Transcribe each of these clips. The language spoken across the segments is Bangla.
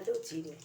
কালো জিরে,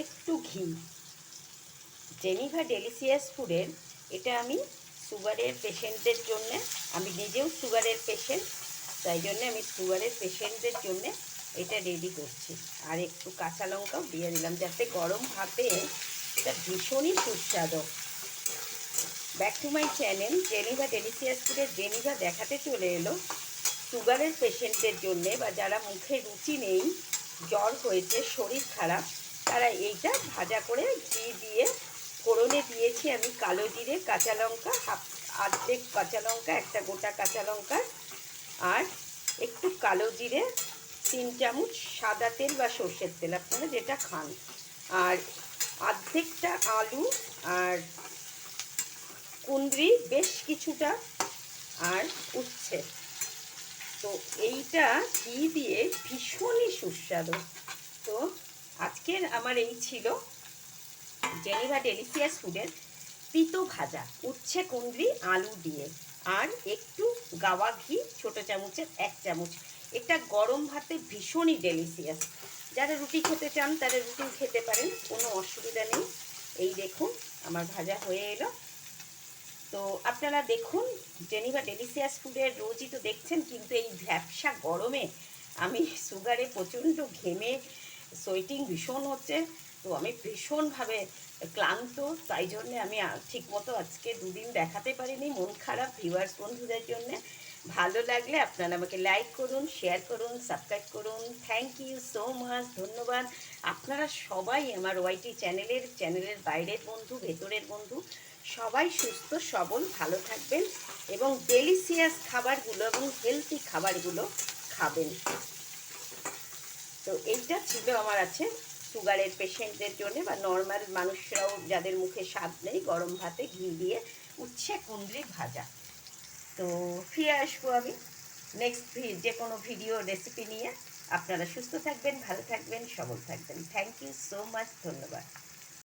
একটু ঘি। জেনিভা ডেলিসিয়াস ফুডের এটা আমি সুগারের পেশেন্টদের জন্যে, আমি নিজেও সুগারের পেশেন্ট, তাই জন্যে আমি সুগারের পেশেন্টদের জন্যে এটা রেডি করছি। আর একটু কাঁচা লঙ্কাও দিয়ে দিলাম যাতে গরম ভাতে এটা ভীষণই সুস্বাদু। Back to my channel Geneva delicious ফুডের জেনিভা দেখাতে চলে এলো সুগারের পেশেন্টদের জন্যে, বা যারা মুখে রুচি নেই, জ্বর হয়েছে, শরীর খারাপ, তারা এইটা ভাজা করে ঘি দিয়ে ফোড়নে দিয়েছি আমি কালো জিরে, কাঁচা লঙ্কা, অর্ধেক কাঁচা লঙ্কা, একটা গোটা কাঁচা লঙ্কা, আর একটু কালো জিরে, 3 চামচ সাদা তেল বা সর্ষের তেল, আপনারা যেটা খান, আর অর্ধেকটা আলু, আর কুঁদরি বেশ কিছুটা, আর উচ্ছে। তো এইটা ঘি দিয়ে ভীষণই সুস্বাদু। তো আজকের আমার এই ছিল জেনিভা ডেলিসিয়াস ফুডের তিতো ভাজা উচ্ছে কুঁদরি আলু দিয়ে, আর একটু গাওয়া ঘি ছোটো চামচের 1 চামচ। এটা গরম ভাতে ভীষণই ডেলিসিয়াস। যারা রুটি খেতে চান তারা রুটি খেতে পারেন, কোনো অসুবিধা নেই। এই দেখুন আমার ভাজা হয়ে এলো। তো আপনারা দেখুন জেনিভা ডেলিসিয়াস ফুডের রোজই তো দেখছেন, কিন্তু এই ভ্যাপসা গরমে আমি সুগারে প্রচণ্ড ঘেমে সোয়েটিং ভীষণ হচ্ছে, তো আমি ভীষণভাবে ক্লান্ত, তাই জন্যে আমি ঠিকমতো আজকে 2 দিন দেখাতে পারিনি, মন খারাপ। ভিউয়ার্স বন্ধুদের জন্যে ভালো লাগলে আপনারা আমাকে লাইক করুন, শেয়ার করুন, সাবস্ক্রাইব করুন। থ্যাংক ইউ সো মাচ, ধন্যবাদ। আপনারা সবাই আমার ওয়াইটি চ্যানেলের বাইরের বন্ধু, ভেতরের বন্ধু, সবাই সুস্থ সবল ভালো থাকবেন এবং ডেলিসিয়াস খাবারগুলো এবং হেলদি খাবারগুলো খাবেন। তো এইটা ছিল আমার আছে সুগারের পেশেন্টদের জন্য, বা নর্মাল মানুষরাও যাদের মুখে স্বাদ নেই, গরম ভাতে ঘি দিয়ে উচ্ছে কুঁদরি ভাজা। তো ফিরে আসবো আমি নেক্সট যে কোনো ভিডিও রেসিপি নিয়ে। আপনারা সুস্থ থাকবেন, ভালো থাকবেন, সবল থাকবেন। থ্যাংক ইউ সো মাচ, ধন্যবাদ।